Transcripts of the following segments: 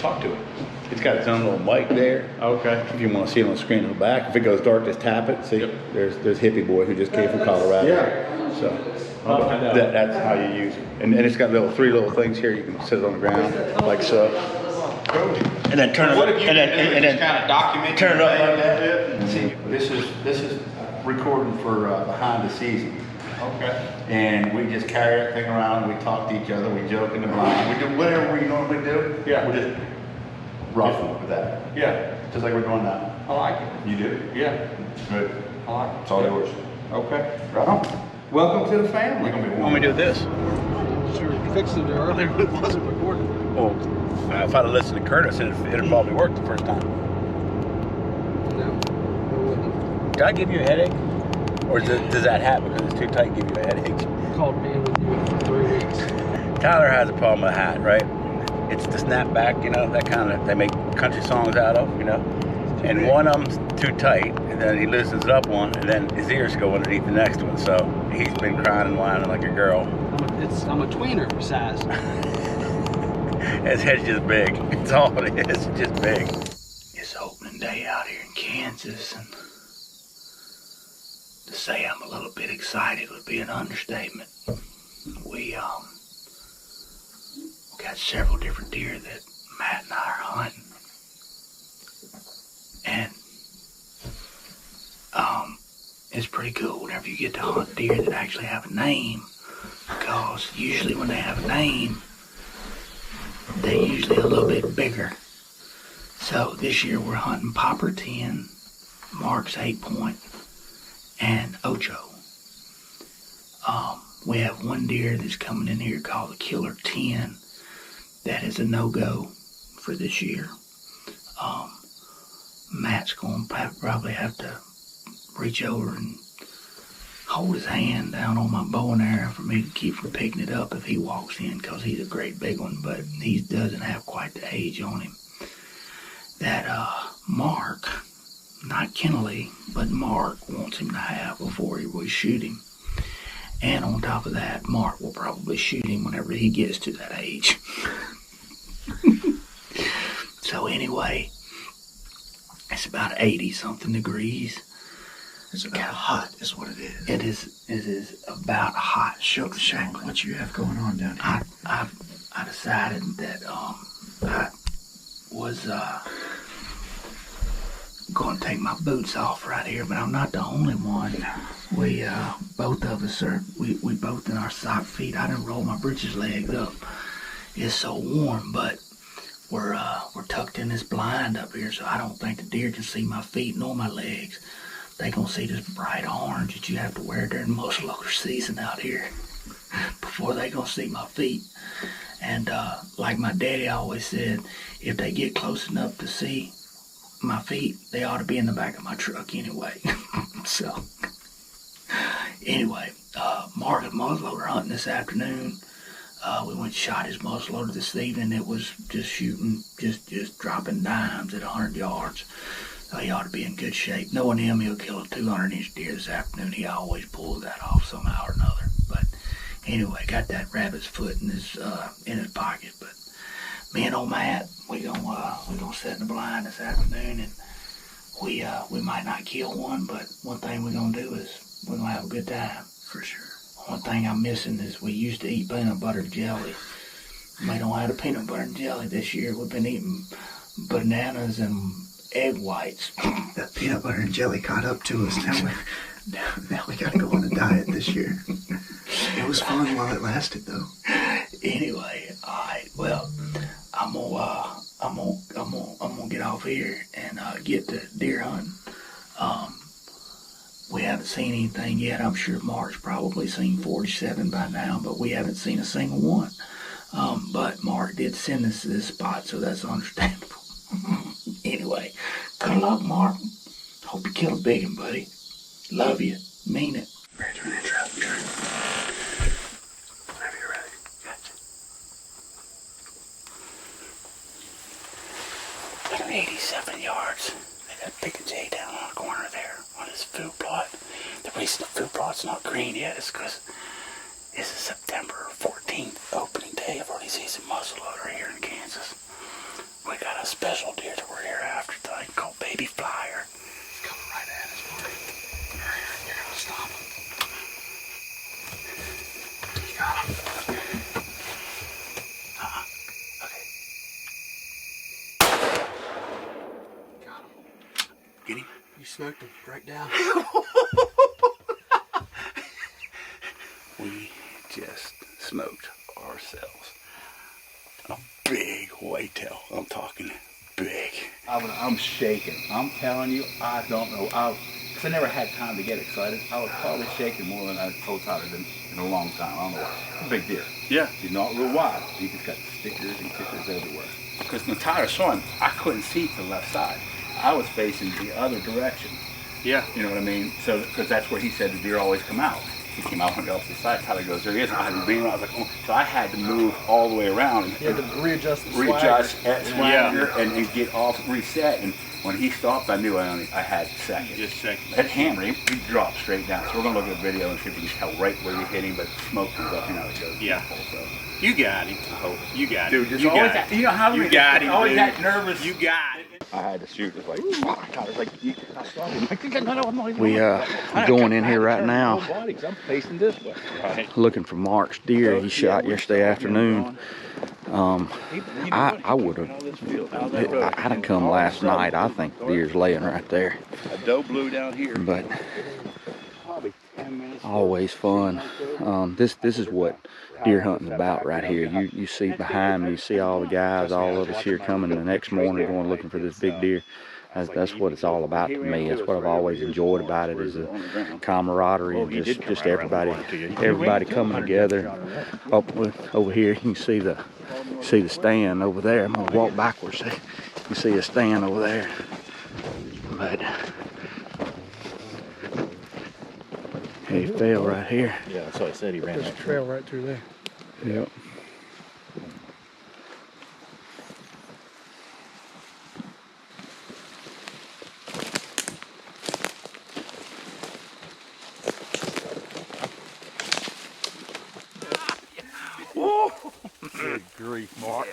talk to it. It's got its own little mic there. Okay. If you want to see it on the screen in the back. If it goes dark, just tap it. See, there's Hippie Boy who just came from Colorado. Yeah. So that's how you use it. And it's got three little things here. You can sit it on the ground like so. And then turn it up. And then kind of document. Turn it up like that. See, this is recording for behind the season. Okay. And we just carry that thing around. We talk to each other. We joke in the blind. We do whatever we normally do. Yeah. We just ruffle with that. Yeah. Just like we're doing now. I like it. You do? Yeah. Good. I like it. It's all yours. Okay. Right on. Welcome to the family. Want me to do this? Sure, you fixed it earlier, but it wasn't recording. Well, if I'd have listened to Curtis, it'd probably work the first time. No, it wouldn't. Did I give you a headache? Or does that hat, because it's too tight, give you a headache? Called being with you for 3 weeks. Tyler has a problem with a hat, right? It's the snapback, you know, that kind of, they make country songs out of, you know? And one of them's too tight, and then he loosens it up one, and then his ears go underneath the next one. So he's been crying and whining like a girl. I'm a tweener size. His head's just big. It's all it is. It's just big. It's opening day out here in Kansas, and to say I'm a little bit excited would be an understatement. We got several different deer that Matt and I are hunting. And it's pretty cool whenever you get to hunt deer that actually have a name, because usually when they have a name, they're usually a little bit bigger. So this year we're hunting Popper 10, Mark's 8-point, and Ocho. We have one deer that's coming in here called the Killer 10. That is a no-go for this year. Matt's going to probably have to reach over and hold his hand down on my bow and arrow for me to keep from picking it up if he walks in, because he's a great big one, but he doesn't have quite the age on him. That Mark, not Kenneth, but Mark wants him to have before we shoot him. And on top of that, Mark will probably shoot him whenever he gets to that age. So anyway, it's about 80-something degrees. It's about hot, is what it is. It is about hot. Show what you have going on down here. I decided that I was going to take my boots off right here, but I'm not the only one. We both of us are. We both in our sock feet. I didn't roll my britches legs up. It's so warm, but we're tucked in this blind up here, so I don't think the deer can see my feet nor my legs. They gonna see this bright orange that you have to wear during muzzleloader season out here before they gonna see my feet. And like my daddy always said, if they get close enough to see my feet, they ought to be in the back of my truck anyway. So anyway, Mark and muzzleloader hunting this afternoon. We went and shot his muzzleloader this evening. It was just shooting, just dropping dimes at 100 yards. So he ought to be in good shape. Knowing him, he'll kill a 200-inch deer this afternoon. He always pulls that off somehow or another. But anyway, got that rabbit's foot in his pocket. But me and old Matt, we gonna sit in the blind this afternoon, and we might not kill one, but one thing we're gonna do is we're gonna have a good time. For sure. One thing I'm missing is we used to eat peanut butter and jelly. We don't have the peanut butter and jelly this year. We've been eating bananas and egg whites. That peanut butter and jelly caught up to us. Now we gotta go on a diet this year. It was fun while it lasted, though. Anyway, all right. Well, I'm gonna get off here and get to deer hunting. We haven't seen anything yet. I'm sure Mark's probably seen 47 by now, but we haven't seen a single one. But Mark did send us to this spot, so that's understandable. Anyway, good luck, Mark. Hope you kill a big one, buddy. Love you. Mean it. Ready to trap. Whenever you're ready. Gotcha. 187 yards. They got Big J down on the corner there on his food plot. The reason the food plot's not green yet is because this is September 14th, opening day of early season muzzleloader here in Kansas. We smoked him right down. We just smoked ourselves a big whitetail. I'm talking big. I'm shaking. I'm telling you, I don't know. Because I never had time to get excited. I was probably shaking more than I told Tyler in a long time. I don't know why. It's a big deer. Yeah. He's not real wide. He's just got stickers and kickers everywhere. Because when Tyler saw him, I couldn't see to the left side. I was facing the other direction. Yeah. You know what I mean? So, because that's where he said the deer always come out. He came out on the opposite side. Tyler goes, there he is. I had to beam. I was like, oh. So I had to move all the way around. You had to readjust the swagger and get off, reset. And when he stopped, I knew I had seconds. Just seconds. That hammer, he dropped straight down. So we're going to look at the video and see if we can tell right where we hit him, but smoke comes up, you know, it goes. Yeah. So. You got him. I hope. You got him. Dude, just always got him. You know how you got him, always that nervous. You got it. I had to shoot. It was like, I was like, We going in here right now, I'm facing this way. Right. looking for Mark's deer he shot yesterday afternoon. I would have, I'd have come last night. I think the deer's laying right there. A doe blue down here. But always fun. This is what deer hunting's about right here. You see behind me, you see all the guys, all of us here coming the next morning going looking for this big deer. That's what it's all about to me. That's what I've always enjoyed about it, is the camaraderie and just everybody coming together. Over here you can see the stand over there. I'm gonna walk backwards. You see a stand over there. But he fell right here. Yeah, that's what I said. He ran. There's a trail right through there. Yep. Good grief, Mark.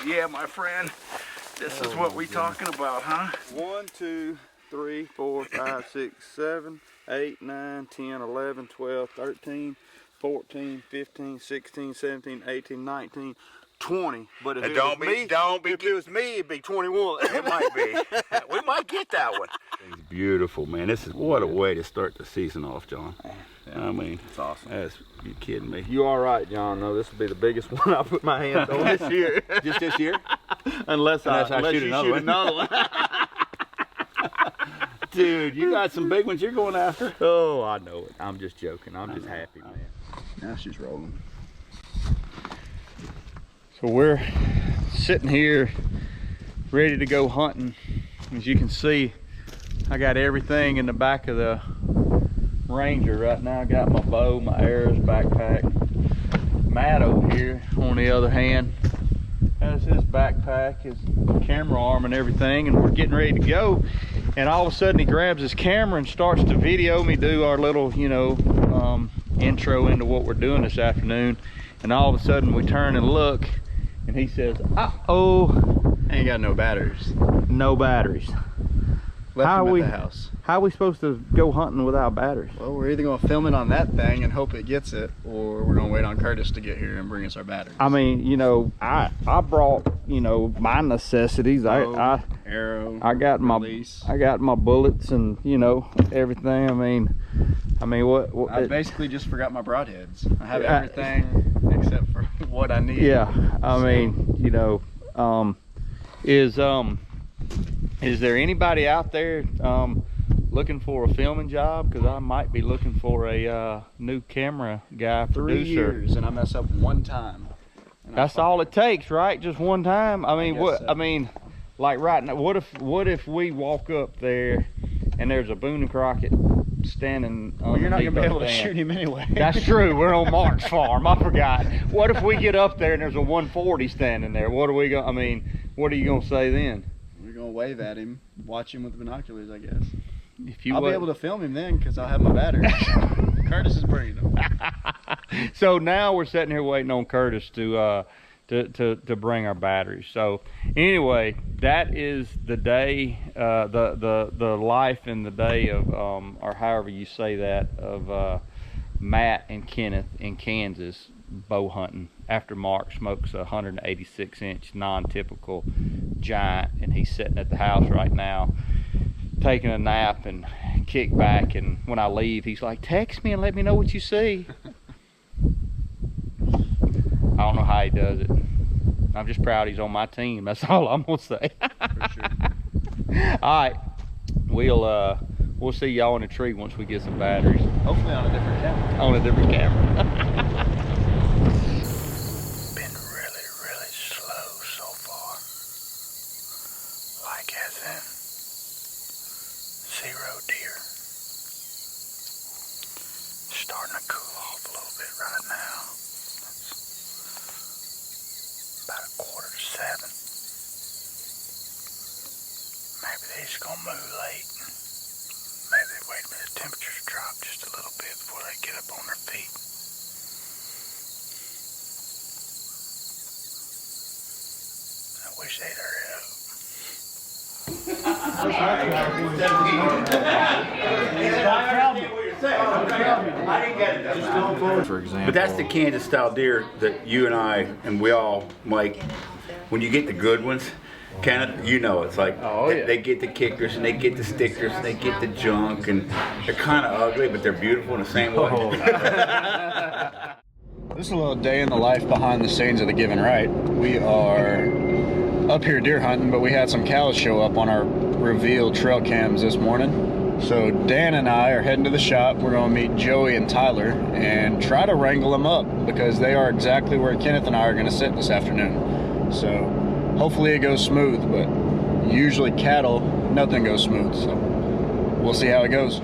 Yeah, my friend. This is what we talking about, huh? 1, 2, 3, 4, 5, 6, 7, 8, 9, 10, 11, 12, 13, 14, 15, 16, 17, 18, 19, 20. But if it was me, it'd be 21. It might be. We might get that one. It's beautiful, man. This is what a way to start the season off, John. Yeah, I mean, it's awesome. You kidding me? You all right, John? No, this will be the biggest one I put my hands on this year. Just this year? Unless I shoot another one. Dude, you got some big ones you're going after. Oh, I know it. I'm just joking. I'm just happy, man. Now she's rolling. So we're sitting here ready to go hunting. As you can see, I got everything in the back of the Ranger right now. I got my bow, my arrows, backpack. Matt over here, on the other hand, has his backpack, his camera arm and everything, and we're getting ready to go. And all of a sudden he grabs his camera and starts to video me do our little, intro into what we're doing this afternoon. And all of a sudden we turn and look, and he says, uh-oh. Ain't got no batteries. No batteries. Left them at the house. How are we supposed to go hunting without batteries? Well, we're either going to film it on that thing and hope it gets it, or we're going to wait on Curtis to get here and bring us our batteries. I mean, I brought, my necessities. Arrow, I got release. I got my bullets and, everything. I mean, what I basically just forgot my broadheads. I have everything except for what I need. Yeah, I mean, is there anybody out there looking for a filming job? Because I might be looking for a new camera guy, 3 years, and I mess up one time. That's all it takes, right? Just one time. I mean, like right now, what if we walk up there and there's a Boone and Crockett standing on. Well, you're not gonna be able to shoot him anyway. That's true. We're on Mark's farm. I forgot. What if we get up there and there's a 140 standing there? What are we gonna? What are you gonna say then? We're gonna wave at him, watch him with the binoculars, I guess. I'll be able to film him then because I'll have my batteries. Curtis is bringing them. So now we're sitting here waiting on Curtis to bring our batteries. So anyway, that is the day, the life and the day of, or however you say that, of Matt and Kenneth in Kansas bow hunting after Mark smokes a 186-inch non-typical giant, and he's sitting at the house right now taking a nap and kick back, and when I leave, he's like, text me and let me know what you see. I don't know how he does it. I'm just proud he's on my team. That's all I'm gonna say. For sure. All right, we'll see y'all in the tree once we get some batteries. Hopefully on a different camera. On a different camera. Been really slow so far. Like as in 0 deer. Starting to cool off a little bit right now. It's about 6:45. Maybe they're just gonna move late. Maybe they wait a minute, the temperatures drop just a little bit before they get up on their feet. I wish they'd hurry up. For example. But that's the Kansas style deer that you and I and we all, Mike, when you get the good ones, Kenneth, you know, it's like they get the kickers and they get the stickers and they get the junk, and they're kind of ugly, but they're beautiful in the same way. This is a little day in the life behind the scenes of the Give and Right. We are up here deer hunting, but we had some cows show up on our reveal trail cams this morning. So Dan and I are heading to the shop. We're going to meet Joey and Tyler and try to wrangle them up, because they are exactly where Kenneth and I are going to sit this afternoon. So hopefully it goes smooth, but usually cattle, nothing goes smooth. So we'll see how it goes.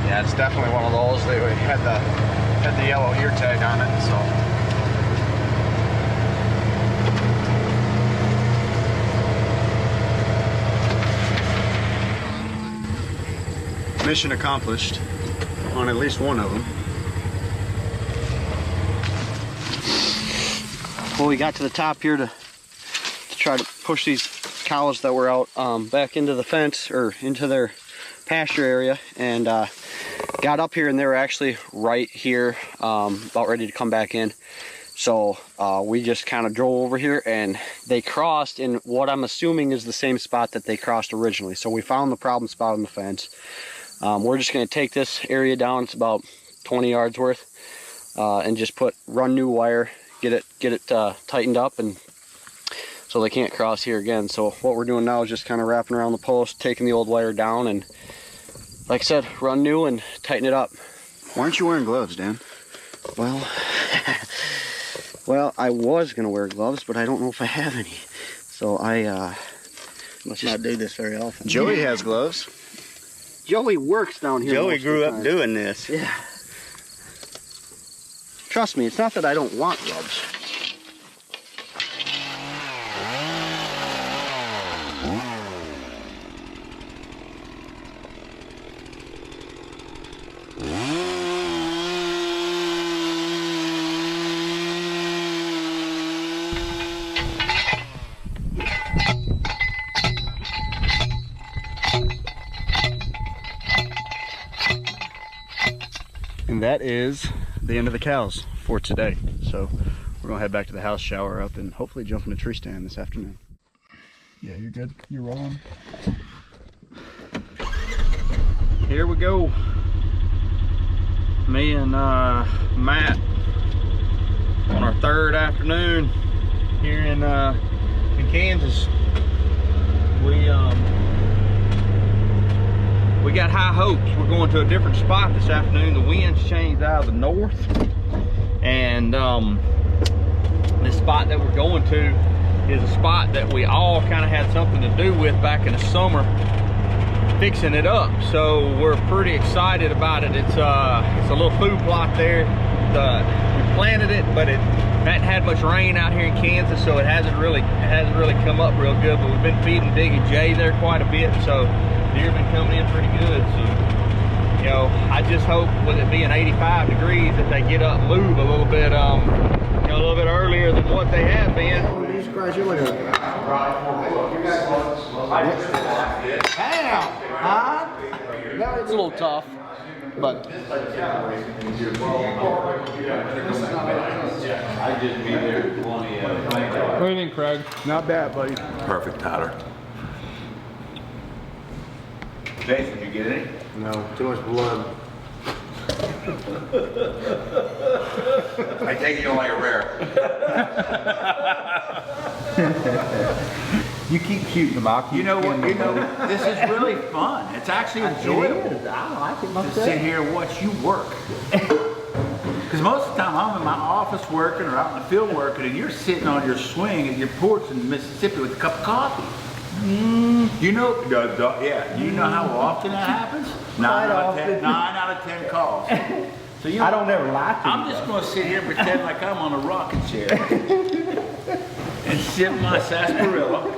Yeah, it's definitely one of those. They had the yellow ear tag on it, so. Mission accomplished on at least one of them. Well, we got to the top here to try to push these cows that were out back into the fence, or into their pasture area, and got up here and they were actually right here, about ready to come back in. So we just kind of drove over here and they crossed in what I'm assuming is the same spot that they crossed originally. So we found the problem spot on the fence. We're just going to take this area down. It's about 20 yards worth, and just run new wire, get it tightened up, and so they can't cross here again. So what we're doing now is just kind of wrapping around the post, taking the old wire down, and like I said, run new and tighten it up. Why aren't you wearing gloves, Dan? Well, well, I was gonna wear gloves, but I don't know if I have any. So I must not do this very often. Joey has gloves. Joey works down here. Joey grew up doing this. Yeah. Trust me, it's not that I don't want gloves. And that is the end of the cows for today. So we're gonna head back to the house, shower up, and hopefully jump in a tree stand this afternoon. Yeah, you're good. You're rolling. Here we go. Me and Matt on our third afternoon here in Kansas. We got high hopes. We're going to a different spot this afternoon. The wind's changed out of the north, and this spot that we're going to is a spot that we all kind of had something to do with back in the summer, fixing it up. So we're pretty excited about it. It's a little food plot there. We planted it, but it hadn't had much rain out here in Kansas, so it hasn't really come up real good. But we've been feeding Big and Jay there quite a bit, so deer have been coming in pretty good. So, you know, I just hope with it being 85 degrees that they get up and move a little bit, a little bit earlier than what they have been. Jesus Christ, you're like a... Damn! Huh? Never It's a little tough, but I just be there with plenty of. what do you think, Craig? Not bad, buddy. Perfect, Tyler. Jason, you get any? No, too much blood. I take it you don't like a rare. You keep shooting them out. You know what? This is really fun. It's actually enjoyable I like it to myself. sit here and watch you work. Because most of the time I'm in my office working or out in the field working, and you're sitting on your swing at your porch in Mississippi with a cup of coffee. You know, yeah. You know how often that happens? 9 out of 10 calls. So I don't ever lie to you. I'm just going to sit here and pretend like I'm on a rocking chair and sip my sarsaparilla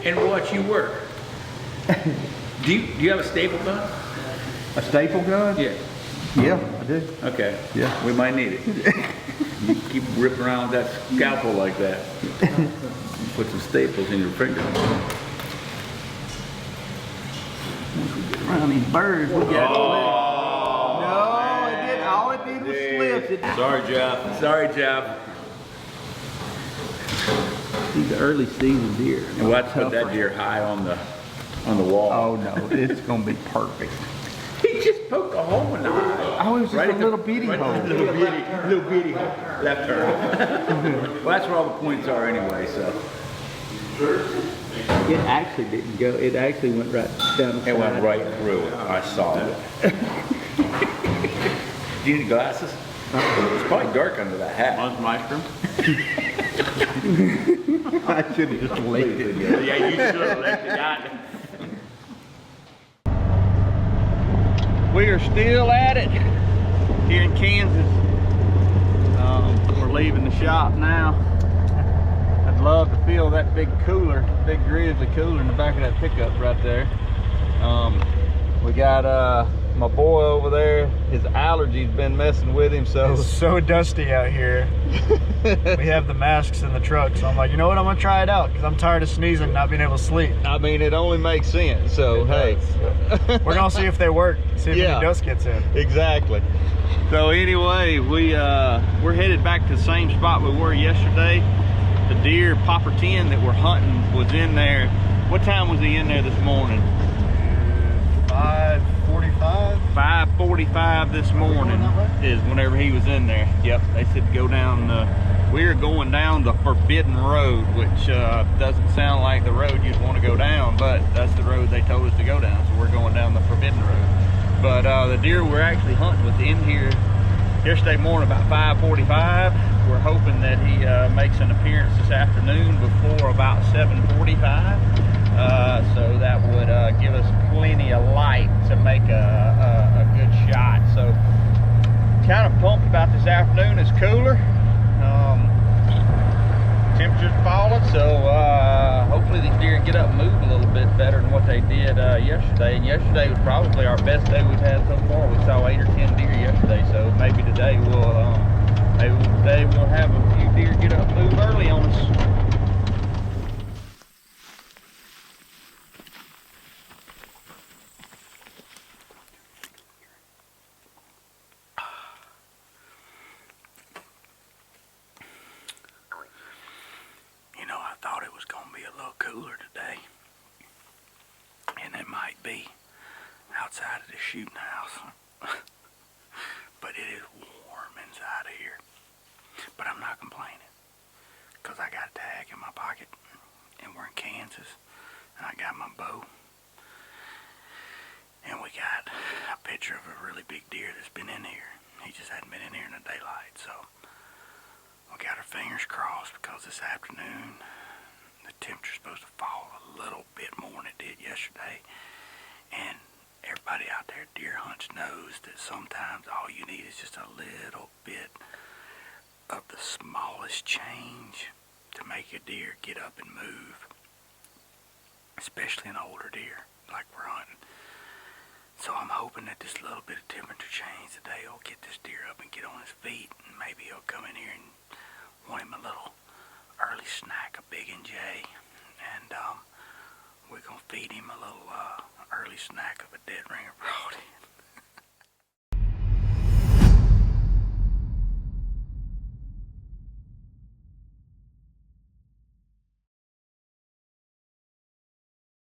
and watch you work. Do you have a staple gun? A staple gun? Yeah. Yeah, I do. Okay. Yeah. We might need it. You keep ripping around with that scalpel like that. Put some staples in your finger. Once we get around these birds, we got All it did was slip. Sorry, Jeff. Sorry, Jeff. These are early season deer. And we'll have to put that deer high on the wall. Oh no, it's gonna be perfect. He just poked a hole in the eye. Oh, it was just Right a at little bitty hole. Little bitty hole. Left turn. Well, that's where all the points are anyway, so. It actually didn't go. It actually went right down the It went side. right through it. I saw it. Do you need glasses? It's probably dark under that hat. Want some ice cream? I should have just licked it. Yeah, you should have left it out. We are still at it here in Kansas. We're leaving the shop now. I'd love to feel that big cooler, big grizzly cooler in the back of that pickup right there. We got my boy over there, his allergies been messing with him, so It's so dusty out here. We have the masks in the truck, so I'm like, you know what, I'm gonna try it out because I'm tired of sneezing and not being able to sleep. I mean, it only makes sense. So hey, We're gonna see if they work, see if Yeah. any dust gets in. exactly. So anyway, we're headed back to the same spot we were yesterday. The deer popper 10 that we're hunting was in there. What time was he in there this morning? 5:45. 5:45 this morning is whenever he was in there. Yep, they said go down. We are going down the Forbidden Road, which doesn't sound like the road you'd want to go down, but that's the road they told us to go down. So we're going down the Forbidden Road. But the deer we're actually hunting was in here yesterday morning about 5:45. We're hoping that he makes an appearance this afternoon before about 7:45. So that would give us plenty of light to make a good shot. So kind of pumped about this afternoon. It's cooler. Temperature's falling, so hopefully these deer get up and move a little bit better than what they did yesterday. And yesterday was probably our best day we've had so far. We saw 8 or 10 deer yesterday, so maybe today we'll have a few deer get up and move early on us. You know, I thought it was going to be a little cooler today. And it might be outside of the shooting house. But it is warm inside of here. But I'm not complaining. Because I got a tag in my pocket. And we're in Kansas. And I got my bow. And we got a picture of a really big deer that's been in here. He just hadn't been in here in the daylight. So we got our fingers crossed because this afternoon the temperature's supposed to fall a little bit more than it did yesterday. And everybody out there at deer hunts knows that sometimes all you need is just a little bit of the smallest change to make a deer get up and move, especially an older deer like we're hunting. So I'm hoping that this little bit of temperature change today will get this deer up and get on his feet, and maybe he'll come in here and want him a little early snack of Big and J, and we're gonna feed him a little early snack of a dead ringer brody.